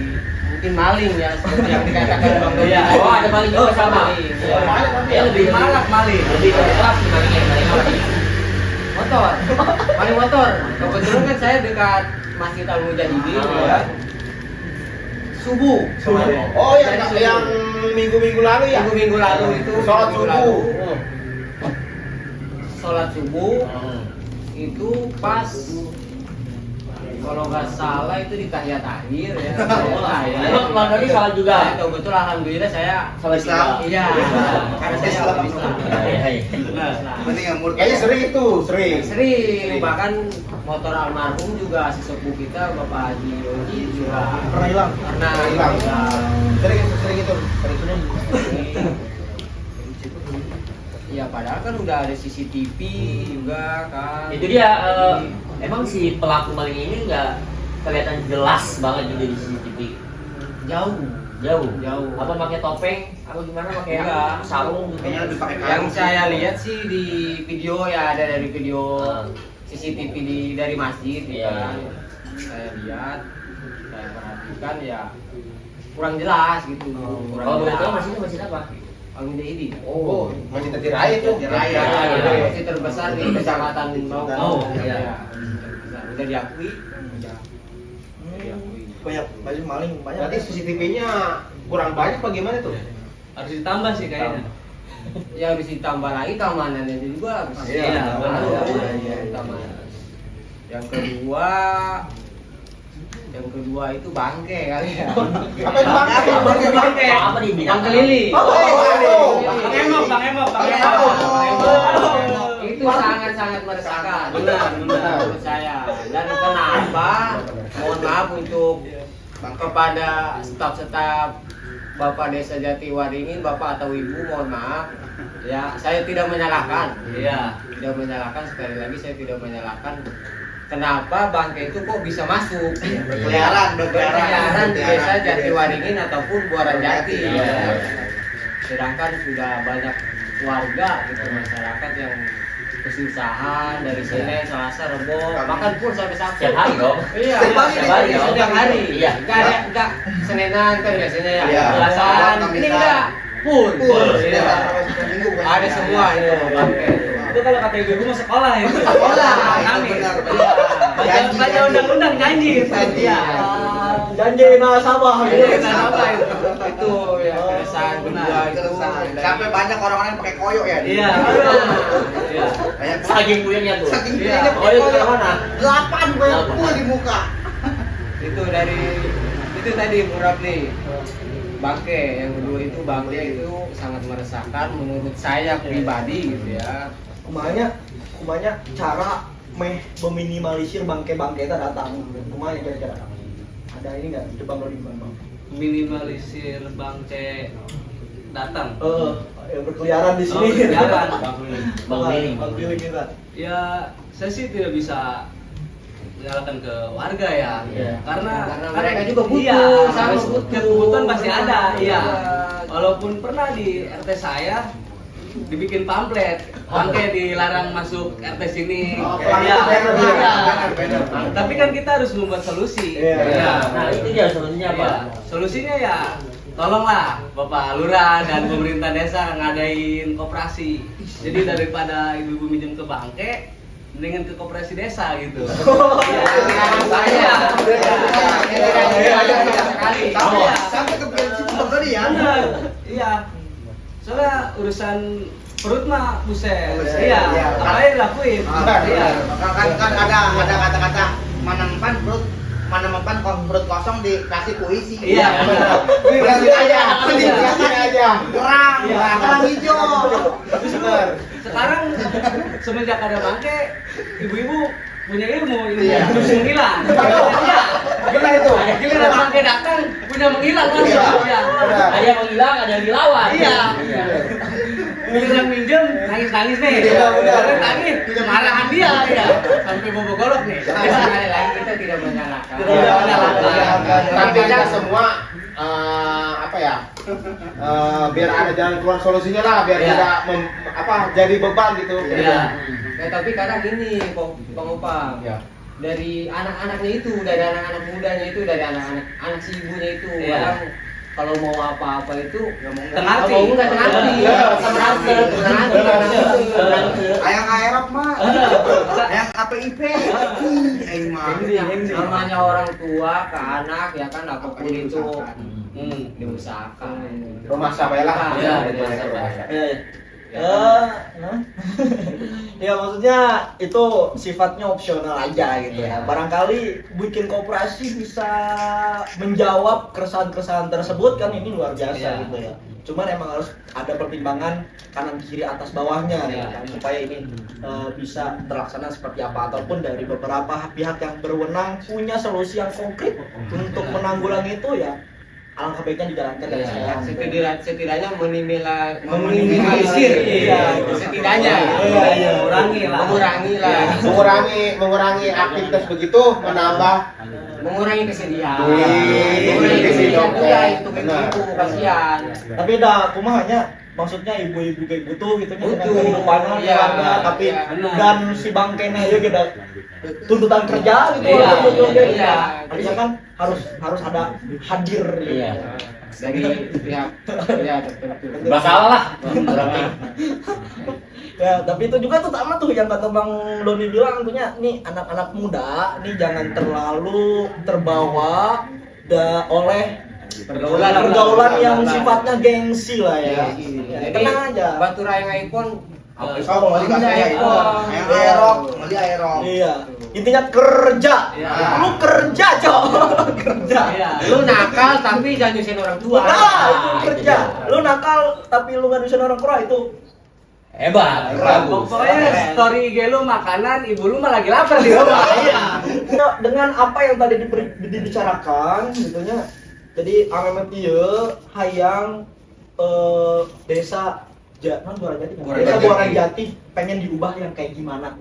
mungkin maling ya seperti yang dikatakan Bang Dodi. Iya. Oh, ada maling juga sama. Maling, ya. Dia lebih marak maling. Lebih keras sih malingnya. Maling apa nih? Motor, maling motor. Kebetulan kan saya dekat Masjid Al Mujahidin ya. Subuh kemarin. Oh, yang minggu-minggu lalu ya? Minggu lalu itu Sholat minggu subuh. lalu. Sholat subuh itu pas kalau nggak salah itu di tahiyat akhir ya. Emang Bang Dodi salah juga. Itu betul, alhamdulillah saya Salah Islam. juga. iya. Karena saya Islam. Islam. Iya, iya. Mending yang murka. Kayaknya sering itu, sering. Sering, bahkan motor almarhum juga sesepuh kita Bapak Haji Yogi juga Pernah hilang. pernah Hilang. Sering itu, sering. Ya padahal kan udah ada CCTV juga kan. Itu dia emang si pelaku maling ini nggak kelihatan jelas banget juga di CCTV. Jauh. Jauh. Apa pakai topeng? Apa gimana pakai Enggak. sarung gitu? Kayaknya lebih pakai Yang saya lihat sih di video ya, ada dari video Ah. CCTV dari masjid Iya, kan. iya. Saya lihat, saya perhatikan ya kurang jelas gitu. Kurang Oh, jelas. betul masih apa? Al Mujahidin. Oh, masih Tetiraya itu. Tetiraya. Ya, masih terbesar di kecamatan Bau. Oh, iya. Ya, terbesar. Udah diakui. Udah diakui. Banyak maling banyak. Berarti CCTV-nya kurang banyak apa gimana tuh? Harus ditambah sih kayaknya. Ya harus ditambah lagi keamanannya juga harus Iya, ditambah. benar. Iya, ditambah. Yang kedua itu bangke kali ya. Apa itu bangke? Apa nih bidang? Bangke lili. Bang Emok. Itu sangat-sangat meresahkan. Benar. Menurut saya. Dan kenapa? Mohon maaf untuk kepada staf-staf Bapak Desa Jatiwaringin, Bapak atau Ibu, mohon maaf. Ya, saya tidak menyalahkan. Iya. Tidak menyalahkan, sekali lagi saya tidak menyalahkan. Kenapa bangke itu kok bisa masuk? Berkeliaran Berkeliaran di Desa Jatiwaringin ataupun Buaran Jati. Iya. Sedangkan sudah banyak warga gitu, masyarakat yang kesusahan dari Senin, Selasa, Rebo, bahkan pun sampai Sabtu. Setiap hari dong. Iya, Setiap hari dong. setiap hari. Iya. Enggak Senenan kan biasanya ya. Iya. Selasan, ini enggak. Full. Iya. Ada semua itu bangke. Itu kalau kata ibu mau sekolah ya. Sekolah. Kami. Benar. Baca undang-undang janji. Iya. Janji nasabah. Iya, kenapa itu? Itu ya keresahan kedua itu. Sampai banyak orang-orang yang pakai koyo ya. Iya. Iya. Banyak Saking puyengnya tuh. saking Iya. dia Oh, itu ke mana? 8 banyak pul di muka. Itu tadi Murab nih. Bangke yang kedua itu bangke itu sangat meresahkan menurut saya pribadi gitu ya. Kumanya cara meminimalisir bangke-bangke itu datang. Kumanya kira-kira. Ada ini enggak? Coba kalau di Bang. Minimalisir bangke datang. Yang berkeliaran di sini. Oh, berkeliaran. Bang Lili. Bang Lili kita. Ya, saya sih tidak bisa menyalahkan ke warga ya. Iya. Karena mereka juga butuh, iya, sangat harus butuh. kebutuhan pasti ada, iya. Iya. Walaupun pernah di RT saya dibikin pamflet, bangke dilarang masuk RT sini. Oh, Iya. benar, Iya. benar. Tapi kan kita harus membuat solusi. Iya. Iya. Nah, itu dia solusinya apa? Iya. Solusinya ya tolonglah Bapak Lurah dan pemerintah desa ngadain koperasi. Jadi daripada ibu-ibu minjem ke bangke, mendingan ke koperasi desa gitu. Sampai ke prinsip tadi ya. Benar. Iya. Soalnya urusan perut mah buset. Buset, Iya. iya. Apa yang dilakuin? Iya. Kan ada kata-kata mana mempan perut kosong dikasih puisi. Iya. Berarti aja, berarti aja. Kerang hijau. Benar. Sekarang semenjak ada bangke, ibu-ibu punya ilmu Iya. terus menghilang. Iya. Gila itu. Giliran bangke datang punya menghilang kan? Iya. Iya. Ada yang menghilang, ada yang dilawan. Iya. Giliran minjem nangis-nangis nih. Iya, benar. Giliran nangis marahan dia ya. Sampai bobo golok nih. Sekali lagi kita tidak menyalahkan. Tidak menyalahkan. Tapi kan semua apa ya? Biar ada jalan keluar solusinya lah, biar Iya. tidak jadi beban gitu. Iya. Ya tapi kadang ini kok Bang Opang. Ya. dari anak-anaknya itu, dari anak-anak mudanya itu, dari anak si ibunya itu. Iya. Kadang kalau mau apa-apa itu Tengarti. mau nggak tengarti. Iya. Ayang aerok mah. Ayang APIP. Aing mah. Namanya orang tua ke anak ya kan apapun itu diusahakan. Rumah sabayalah. Iya, Ya maksudnya itu sifatnya opsional aja gitu ya. Barangkali bikin koperasi bisa menjawab keresahan-keresahan tersebut kan ini luar biasa gitu ya. Cuman emang harus ada pertimbangan kanan kiri atas bawahnya gitu kan, supaya ini bisa terlaksana seperti apa, ataupun dari beberapa pihak yang berwenang punya solusi yang konkret untuk menanggulangi itu ya. Alangkah baiknya dijalankan dari sekarang. Setidaknya Meminimalisir. Iya, setidaknya mengurangi lah. Mengurangi aktivitas begitu, Mengurangi kesedihan. Wih, Mengurangi kesedihan oke. juga itu Benar. itu kasihan. Tapi dah kumahanya maksudnya ibu-ibu kayak butuh gitu nya dengan Butuh. kehidupannya Iya, keluarga, tapi iya, dan si bangkena aja kita tuntutan kerja gitu Iya, betul iya. iya. Artinya kan harus ada hadir gitu. Iya. Dari pihak ya tertentu. Masalah lah. Ya, tapi itu juga tuh sama tuh yang kata Bang Doni bilang tentunya nih anak-anak muda nih jangan terlalu terbawa oleh pergaulan yang sifatnya gengsi lah ya. Ya, tenang aja. Batu rayang iPhone Oh, mau dikasih iPhone. Ayang aerok, beli aerok. Iya. Intinya kerja. Lu kerja, Cok. Kerja. lu nakal tapi jangan nyusahin orang tua. Nah, itu kerja. Lu nakal tapi lu nggak nyusahin orang tua itu. Hebat. Bagus. Pokoknya story IG lu makanan, ibu lu mah lagi lapar di rumah. Iya. Dengan apa yang tadi dibicarakan gitunya. Jadi amemet ieu hayang desa Desa Buaran Jati pengen diubah yang kayak gimana?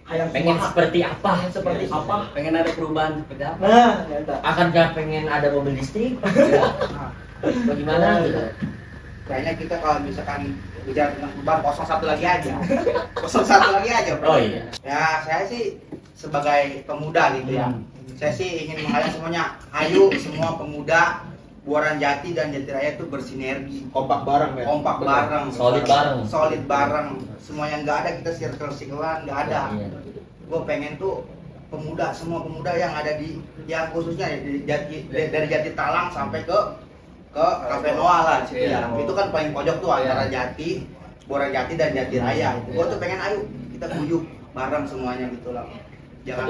Hayang Pengen kumaha? seperti apa? Pengen seperti apa? Pengen ada perubahan seperti apa? Nah, ya Akankah pengen ada mobil listrik? Bagaimana gitu? Kayaknya kita kalau misalkan bicara tentang perubahan 01 lagi aja. 01 lagi aja, Bro. Oh iya. Ya, saya sih sebagai pemuda gitu ya. Saya sih ingin mengajak semuanya, ayo semua pemuda Buaran Jati dan Jatiraya itu bersinergi, kompak bareng ya. kompak bareng, Solid bareng. Semuanya nggak ada kita circle-circlean, nggak ada. Iya. Gue pengen tuh pemuda, semua pemuda yang ada di, yang khususnya dari Jati Talang sampai ke Cafe Noah lah di situ ya. Itu kan paling pojok tuh antara Jati, Buaran Jati dan Jatiraya. Gue tuh pengen ayo kita guyup bareng semuanya gitu lah. Jangan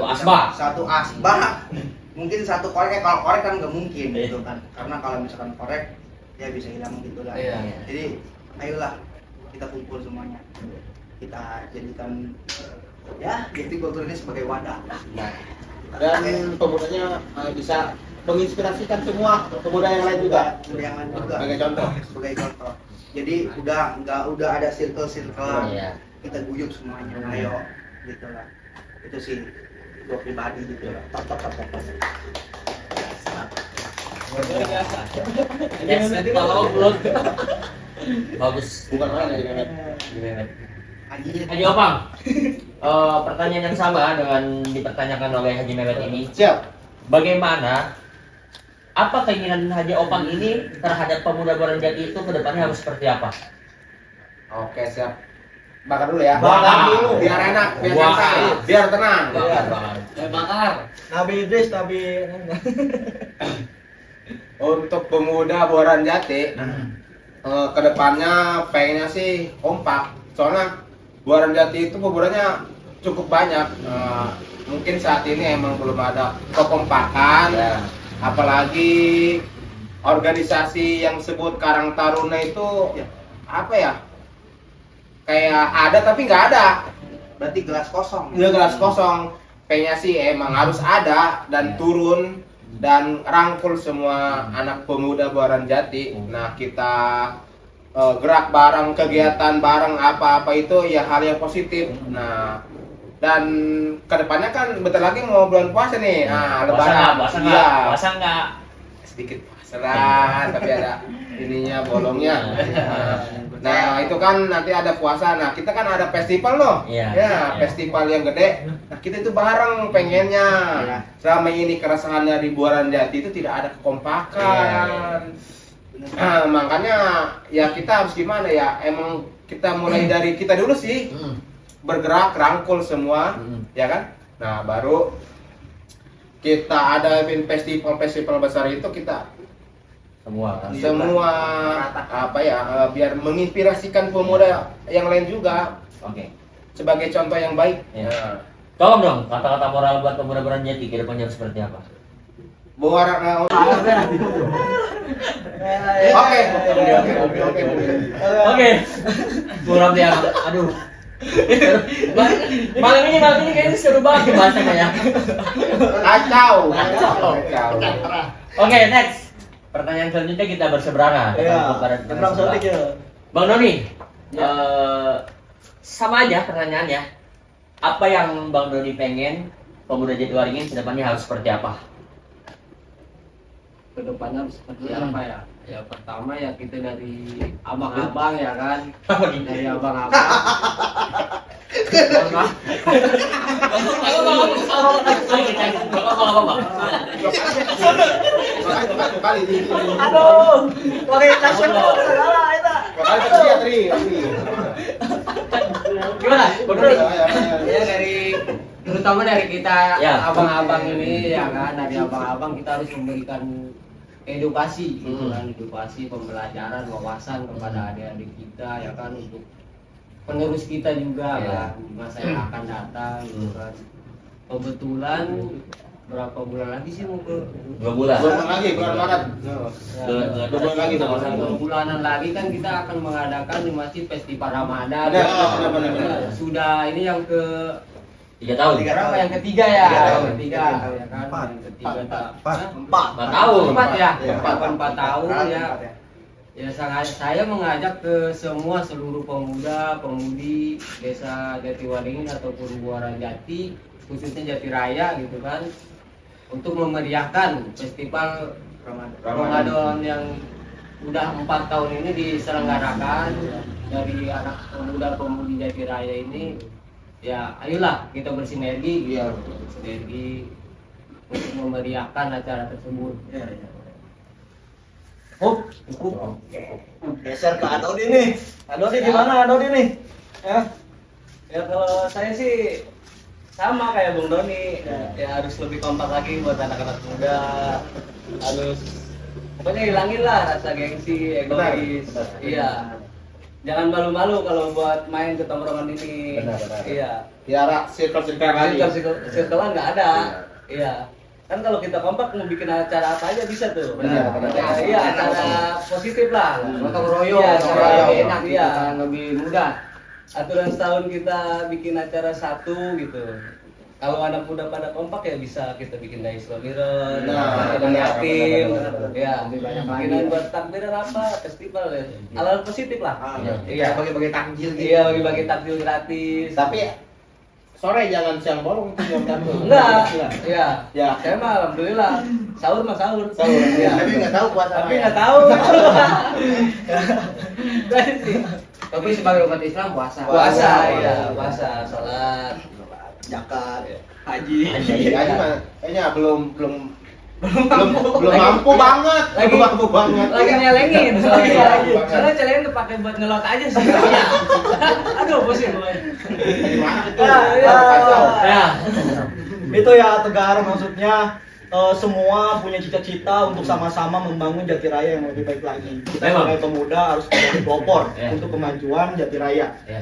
satu asbak. Mungkin satu korek, kalau korek kan nggak mungkin gitu kan, karena kalau misalkan korek ya bisa hilang gitu lah. Jadi ayolah kita kumpul semuanya, kita jadikan ya Jati Kultur ini sebagai wadah. Dan pemudanya bisa menginspirasikan semua pemuda yang lain juga. Yang lain juga Sebagai contoh. sebagai contoh. Jadi udah ada circle Iya. kita guyup semuanya, ayo gitu lah. Itu sih gue pribadi gitu lah. Yes, kalau belum. Bagus. Bukan main ya, Mehmet. Haji Opang, pertanyaan yang sama dengan dipertanyakan oleh Haji Mehmet ini. Siap. Bagaimana? Apa keinginan Haji Opang ini terhadap pemuda Buaran Jati itu ke depannya harus seperti apa? Oke, siap. Bakar dulu ya. Bakar dulu. Biar enak, biar Bakar. santai, biar tenang. Bakar. Nabi Idris, Nabi Untuk pemuda Buaran Jati, kedepannya pengennya sih kompak. Soalnya Buaran Jati itu pemudanya cukup banyak. Mungkin saat ini emang belum ada kekompakan. Ya. Apalagi organisasi yang sebut Karang Taruna itu apa ya? Kayak ada tapi nggak ada. Berarti gelas kosong. Dia gelas kosong. Kayaknya sih emang harus ada dan turun dan rangkul semua anak pemuda Buaran Jati. Nah, kita gerak bareng, kegiatan bareng, apa-apa itu ya hal yang positif. Nah, dan kedepannya kan bentar lagi mau bulan puasa nih. Nah, lebaran. Puasa nggak? Sedikit puasa lah, tapi ada ininya bolongnya. Nah, Nah, itu kan nanti ada puasa. Nah, kita kan ada festival loh. Iya. Ya, Iya. festival yang gede. Nah, kita itu bareng pengennya. Iya. Selama ini keresahan dari Buaran Jati itu tidak ada kekompakan. Nah, makanya ya kita harus gimana ya? Emang kita mulai dari kita dulu sih. Bergerak, rangkul semua, ya kan? Nah, baru kita ada festival-festival besar itu kita Semua kan. semua apa ya biar menginspirasikan pemuda yang lain juga Oke. sebagai contoh yang baik. Ya. Nah, Tolong dong kata-kata moral buat pemuda Buaran Jati ke depannya seperti apa? Buaran oke. Oke. Kurang dia. Aduh. malam ini kayaknya seru banget bahasanya ya. Kacau. Oke, next. Pertanyaan selanjutnya kita berseberangan. Iya. Tentang sodik ya. Bang Doni, sama aja pertanyaannya. Apa yang Bang Doni pengen pemuda Jatiwaringin kedepannya harus seperti apa? Kedepannya seperti apa ya? Ya pertama ya kita dari abang-abang ya kan, dari abang-abang. Aduh, pakai nasional segala itu. Gimana? Bang Doni? Ya dari terutama dari kita Ya. abang-abang ini ya kan, dari abang-abang kita harus memberikan edukasi gitu kan, edukasi, pembelajaran, wawasan kepada adik-adik kita ya kan, untuk penerus kita juga Ya. kan di masa yang akan datang gitu kan. Kebetulan berapa bulan lagi sih mau ke 2 bulan. Bulan lagi bulan Maret. Dua bulan lagi, sama sama-sama. 2 bulanan lagi kan kita akan mengadakan di Masjid Festival Ramadan. Benar. Sudah ini yang ke 3 tahun. berapa, yang ketiga ya? Tiga tahun. Yang ketiga ya kan. Empat. Yang ketiga tak. Empat. 4 tahun. 4 ya? Iya. 4 tahun ya. Ya saya mengajak ke semua seluruh pemuda, pemudi Desa Jatiwaringin ataupun Buaran Jati, khususnya Jati Raya gitu kan, untuk memeriahkan festival Ramadan yang udah 4 tahun ini diselenggarakan dari anak pemuda-pemudi Jati Raya ini. Ya ayolah kita bersinergi, Iya. bersinergi untuk memeriahkan acara tersebut. Cukup. Geser ke Adodi nih. Adodi gimana Adodi nih? Ya kalau saya sih sama kayak Bung Doni, ya harus lebih kompak lagi buat anak-anak muda. Harus pokoknya hilangin lah rasa gengsi, egois. Benar. Iya. Jangan malu-malu kalau buat main ke tongkrongan ini. Benar. Iya. Tiara circle lagi. Circle-an nggak ada. Iya. Kan kalau kita kompak mau bikin acara apa aja bisa tuh. Benar. Iya, acara positif lah. Gotong royong, Iya, gotong acara royong enak, enak gitu iya. kan, lebih mudah. Aturan setahun kita bikin acara satu gitu. Kalau anak muda pada kompak ya bisa kita bikin dari Slomiron, Nah, dari benar, yatim, benar, benar. ya Lebih banyak bikinan lagi. buat takbiran apa, festival ya. Hal-hal positif lah. Iya, bagi-bagi takjil gitu. Iya, bagi-bagi takjil gratis. Tapi sore jangan siang bolong itu jam satu. Enggak, iya. Ya. Saya mah alhamdulillah sahur mah sahur. Sahur. Iya. Tapi nggak tahu puasa. Tapi nggak tahu. Berarti sih. Tapi sebagai umat Islam puasa. Puasa, iya, puasa, sholat, Zakat, haji. Aja mah kayaknya belum mampu banget. Lagi- Belum mampu banget. Lagi nyelengin soalnya. Lagi. Soalnya celengin kepake buat ngelot aja sih. Aduh, pusing gue. Ya. Itu ya Tegar, maksudnya semua punya cita-cita untuk sama-sama membangun Jati Raya yang lebih baik lagi. Kita Memang. sebagai pemuda harus menjadi pelopor Ya. untuk kemajuan Jati Raya. Ya.